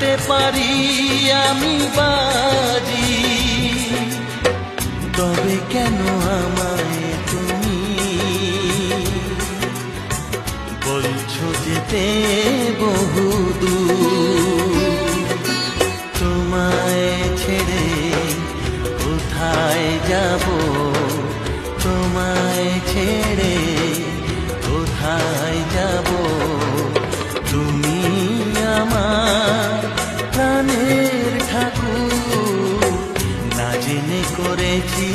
বাজতে পারি আমি বাজি, তবে কেন আমায় তুমি বলছো যেতে বহুদূর? তোমায় ছেড়ে কোথায় যাব, তোমায় ছেড়ে কোথায় যাব? তুমি আমার প্রাণের ঠাকুর, না জেনে করেছি